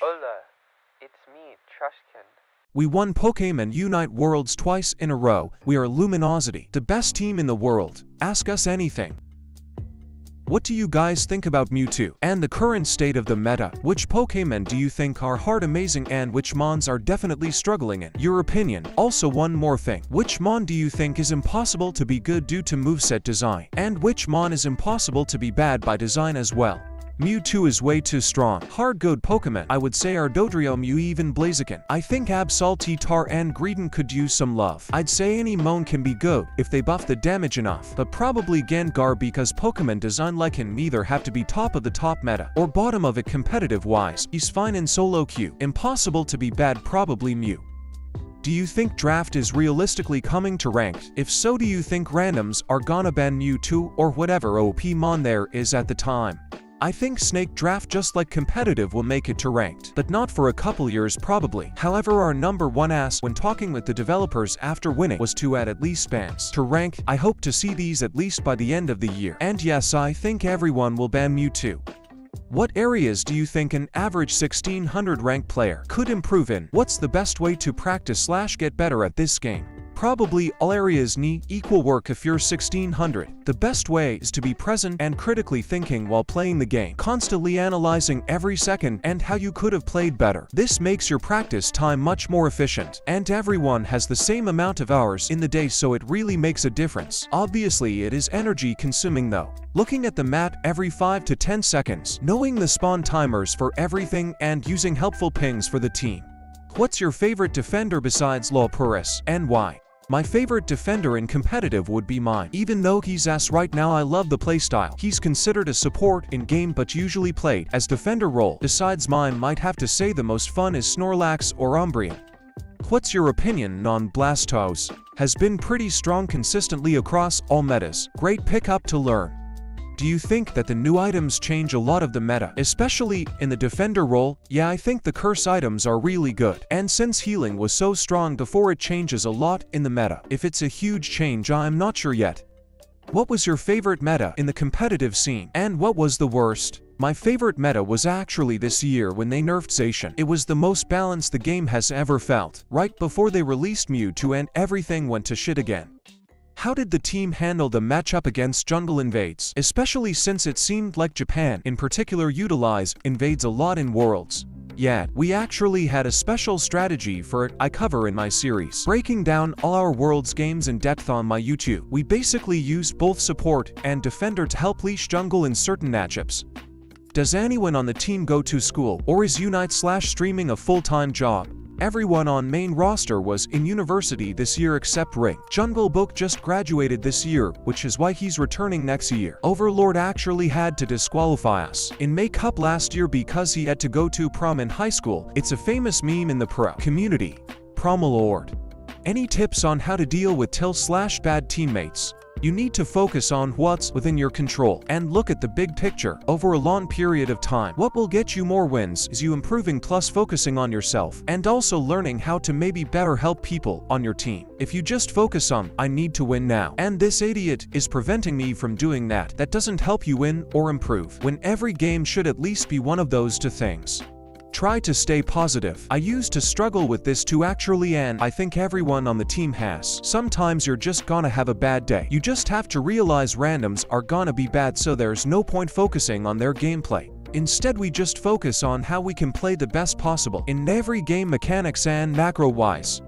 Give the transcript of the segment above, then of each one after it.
Hola, it's me, Trashcan. We won Pokmon Unite Worlds twice in a row. We are Luminosity, the best team in the world. Ask us anything. What do you guys think about Mewtwo and the current state of the meta? Which Pokemon do you think are hard amazing and which mons are definitely struggling in your opinion? Also, one more thing. Which mon do you think is impossible to be good due to moveset design? And which mon is impossible to be bad by design as well? Mewtwo is way too strong. Hard goat Pokemon, I would say are Dodrio, Mew, even Blaziken. I think Absal, T-Tar, and Greedent could use some love. I'd say any mon can be goat if they buff the damage enough, but probably Gengar because Pokemon design like him either have to be top of the top meta or bottom of it competitive-wise. He's fine in solo queue. Impossible to be bad, probably Mew. Do you think draft is realistically coming to ranked? If so, do you think randoms are gonna ban Mewtwo or whatever OP mon there is at the time? I think snake draft just like competitive will make it to ranked, but not for a couple years probably. However, our number one ask when talking with the developers after winning was to add at least bans to rank. I hope to see these at least by the end of the year. And yes, I think everyone will ban Mewtwo. What areas do you think an average 1600 rank player could improve in? What's the best way to practice / get better at this game? Probably all areas need equal work if you're 1600. The best way is to be present and critically thinking while playing the game, constantly analyzing every second and how you could have played better. This makes your practice time much more efficient, and everyone has the same amount of hours in the day, so it really makes a difference. Obviously, it is energy consuming though. Looking at the map every 5 to 10 seconds, knowing the spawn timers for everything, and using helpful pings for the team. What's your favorite defender besides Lopurus, and why? My favorite defender in competitive would be mine. Even though he's ass right now, I love the playstyle. He's considered a support in game but usually played as defender role. Besides mine, might have to say the most fun is Snorlax or Umbreon. What's your opinion on Blastoise? Has been pretty strong consistently across all metas. Great pickup to learn. Do you think that the new items change a lot of the meta, especially in the defender role? Yeah, I think the curse items are really good. And since healing was so strong before, it changes a lot in the meta. If it's a huge change, I'm not sure yet. What was your favorite meta in the competitive scene? And what was the worst? My favorite meta was actually this year when they nerfed Zacian. It was the most balanced the game has ever felt, right before they released Mewtwo and everything went to shit again. How did the team handle the matchup against Jungle Invades, especially since it seemed like Japan in particular utilize invades a lot in Worlds? Yeah, we actually had a special strategy for it I cover in my series, breaking down all our Worlds games in depth on my YouTube. We basically used both support and defender to help leash jungle in certain matchups. Does anyone on the team go to school, or is Unite / streaming a full-time job? Everyone on main roster was in university this year except Ring. Jungle Book just graduated this year, which is why he's returning next year. Overlord actually had to disqualify us in makeup last year because he had to go to prom in high school. It's a famous meme in the pro community. Promolord. Any tips on how to deal with / bad teammates? You need to focus on what's within your control and look at the big picture over a long period of time. What will get you more wins is you improving plus focusing on yourself and also learning how to maybe better help people on your team. If you just focus on, I need to win now, and this idiot is preventing me from doing that, that doesn't help you win or improve, when every game should at least be one of those two things. Try to stay positive. I used to struggle with this too actually, and I think everyone on the team has. Sometimes you're just gonna have a bad day. You just have to realize randoms are gonna be bad, so there's no point focusing on their gameplay. Instead, we just focus on how we can play the best possible in every game, mechanics and macro-wise.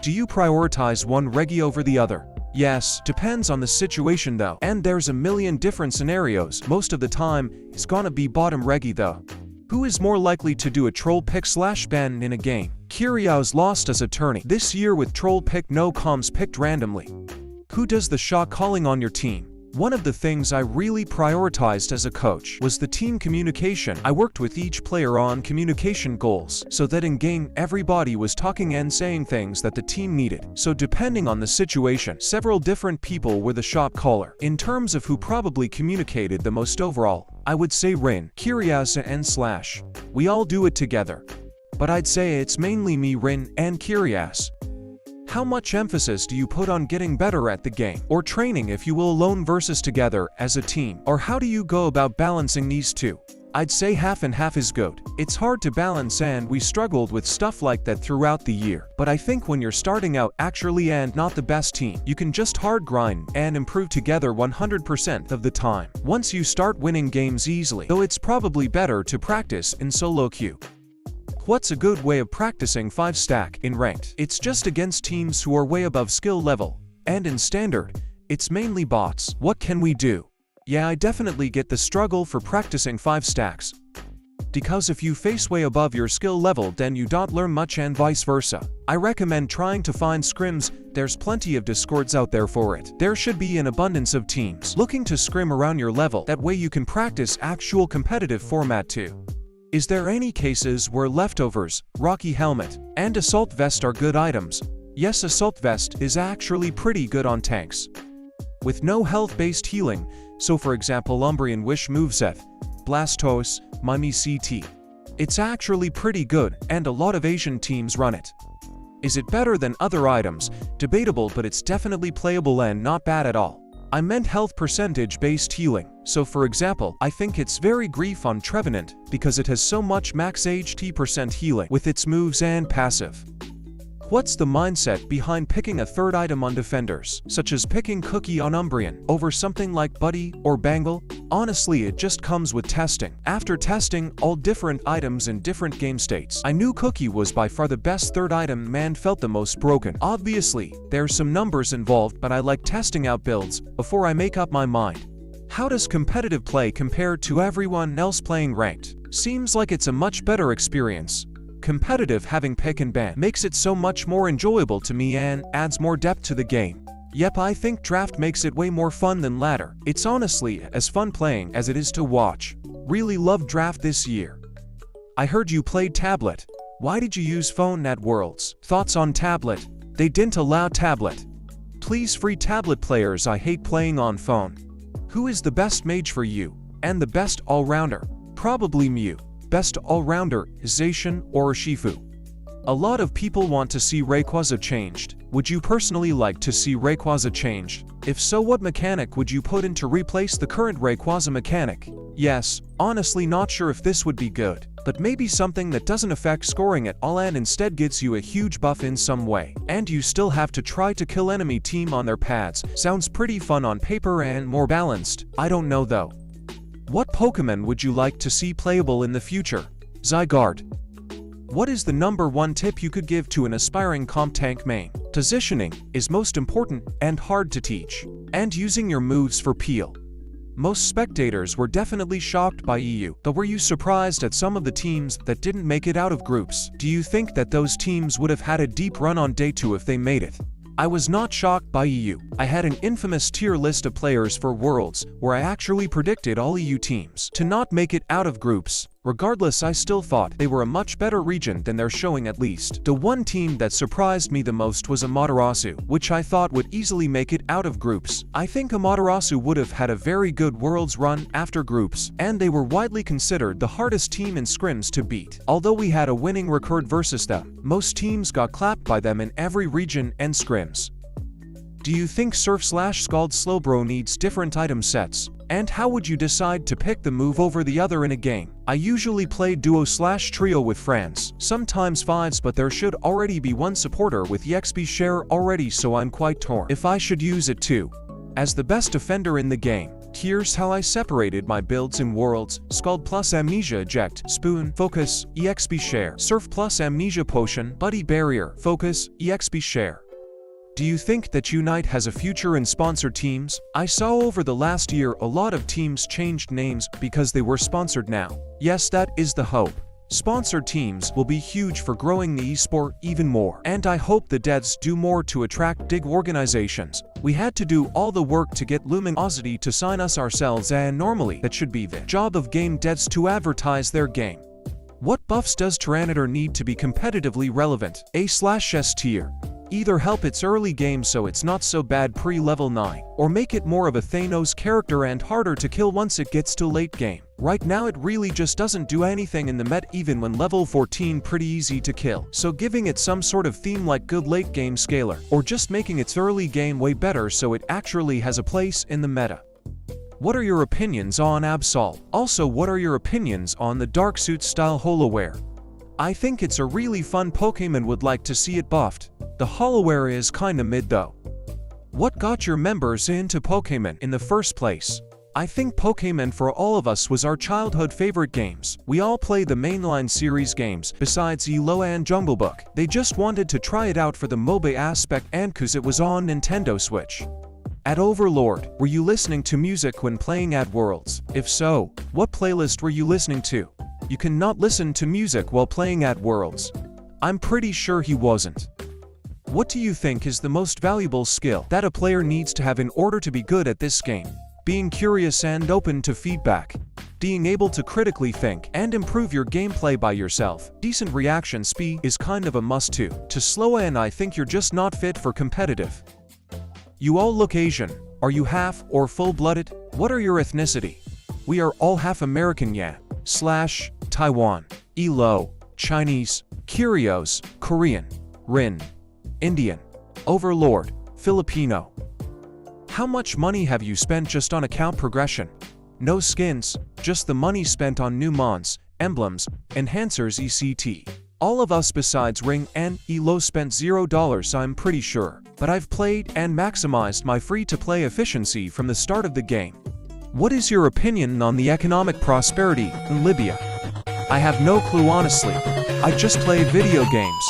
Do you prioritize one regi over the other? Yes, depends on the situation though, and there's a million different scenarios. Most of the time, it's gonna be bottom regi though. Who is more likely to do a troll pick / ban in a game? Kyriaos lost as a tourney this year with troll pick no comms picked randomly. Who does the shot calling on your team? One of the things I really prioritized as a coach was the team communication. I worked with each player on communication goals so that in game everybody was talking and saying things that the team needed. So depending on the situation, several different people were the shot caller. In terms of who probably communicated the most overall, I would say Rhinne, kyriaos and Slash. We all do it together. But I'd say it's mainly me, Rhinne, and kyriaos. How much emphasis do you put on getting better at the game, or training if you will, alone versus together as a team? Or how do you go about balancing these two? I'd say half and half is good. It's hard to balance and we struggled with stuff like that throughout the year. But I think when you're starting out actually and not the best team, you can just hard grind and improve together 100% of the time. Once you start winning games easily, though it's probably better to practice in solo queue. What's a good way of practicing 5-stack in ranked? It's just against teams who are way above skill level. And in standard, it's mainly bots. What can we do? Yeah, I definitely get the struggle for practicing 5 stacks. Because if you face way above your skill level, then you don't learn much and vice versa. I recommend trying to find scrims. There's plenty of discords out there for it. There should be an abundance of teams looking to scrim around your level. That way you can practice actual competitive format too. Is there any cases where leftovers, rocky helmet, and assault vest are good items? Yes, assault vest is actually pretty good on tanks. With no health-based healing, so for example Umbreon Wish moveset, Blastos, Mimi CT. It's actually pretty good, and a lot of Asian teams run it. Is it better than other items? Debatable, but it's definitely playable and not bad at all. I meant health percentage-based healing, so for example, I think it's very grief on Trevenant because it has so much max HT% healing with its moves and passive. What's the mindset behind picking a third item on defenders, such as picking Cookie on Umbreon over something like Buddy or Bangle? Honestly, it just comes with testing. After testing all different items in different game states, I knew Cookie was by far the best third item and felt the most broken. Obviously, there's some numbers involved, but I like testing out builds before I make up my mind. How does competitive play compare to everyone else playing ranked? Seems like it's a much better experience. Competitive having pick and ban makes it so much more enjoyable to me and adds more depth to the game. Yep, I think draft makes it way more fun than ladder. It's honestly as fun playing as it is to watch. Really love draft this year. I heard you played tablet. Why did you use phone at Worlds? Thoughts on tablet? They didn't allow tablet. Please free tablet players, I hate playing on phone. Who is the best mage for you? And the best all-rounder? Probably Mew. Best all-rounder, Zacian or Shifu. A lot of people want to see Rayquaza changed. Would you personally like to see Rayquaza changed? If so, what mechanic would you put in to replace the current Rayquaza mechanic? Yes, honestly not sure if this would be good, but maybe something that doesn't affect scoring at all and instead gives you a huge buff in some way. And you still have to try to kill enemy team on their pads. Sounds pretty fun on paper and more balanced. I don't know though. What Pokemon would you like to see playable in the future? Zygarde. What is the #1 tip you could give to an aspiring comp tank main? Positioning is most important and hard to teach. And using your moves for peel. Most spectators were definitely shocked by EU, though were you surprised at some of the teams that didn't make it out of groups? Do you think that those teams would have had a deep run on day 2 if they made it? I was not shocked by EU. I had an infamous tier list of players for Worlds, where I actually predicted all EU teams to not make it out of groups. Regardless, I still thought they were a much better region than they're showing at least. The one team that surprised me the most was Amaterasu, which I thought would easily make it out of groups. I think Amaterasu would have had a very good Worlds run after groups, and they were widely considered the hardest team in scrims to beat. Although we had a winning record versus them, most teams got clapped by them in every region and scrims. Do you think Surf/Scald Slowbro needs different item sets? And how would you decide to pick the move over the other in a game? I usually play duo/trio with friends, sometimes 5s, but there should already be one supporter with EXP share already, so I'm quite torn if I should use it too. As the best defender in the game, here's how I separated my builds in Worlds: Scald plus Amnesia Eject, Spoon, Focus, EXP share, Surf plus Amnesia Potion, Buddy Barrier, Focus, EXP share. Do you think that Unite has a future in sponsored teams? I saw over the last year a lot of teams changed names because they were sponsored now. Yes, that is the hope. Sponsored teams will be huge for growing the esport even more. And I hope the devs do more to attract big organizations. We had to do all the work to get Luminosity to sign us ourselves, and normally that should be the job of game devs to advertise their game. What buffs does Tyranitor need to be competitively relevant? A/S tier. Either help its early game so it's not so bad pre-level 9, or make it more of a Thanos character and harder to kill once it gets to late game. Right now it really just doesn't do anything in the meta, even when level 14 pretty easy to kill. So giving it some sort of theme like good late game scaler, or just making its early game way better so it actually has a place in the meta. What are your opinions on Absal? Also, what are your opinions on the Dark Suit style holoware? I think it's a really fun Pokemon, would like to see it buffed. The holoware is kinda mid though. What got your members into Pokemon in the first place? I think Pokemon for all of us was our childhood favorite games. We all played the mainline series games, besides Elo and Jungle Book. They just wanted to try it out for the MOBA aspect and cause it was on Nintendo Switch. At Overlord, were you listening to music when playing at Worlds? If so, what playlist were you listening to? You cannot listen to music while playing at Worlds. I'm pretty sure he wasn't. What do you think is the most valuable skill that a player needs to have in order to be good at this game? Being curious and open to feedback. Being able to critically think and improve your gameplay by yourself. Decent reaction speed is kind of a must too. To slow and I think you're just not fit for competitive. You all look Asian. Are you half or full-blooded? What are your ethnicity? We are all half American, yeah. / Taiwan, Elo, Chinese, kyriaos, Korean, rhinne, Indian, overlord, Filipino. How much money have you spent just on account progression? No skins, just the money spent on new mons, emblems, enhancers etc. All of us besides Ring and Elo spent $0, I'm pretty sure. But I've played and maximized my free-to-play efficiency from the start of the game. What is your opinion on the economic prosperity in Libya? I have no clue honestly. I just play video games.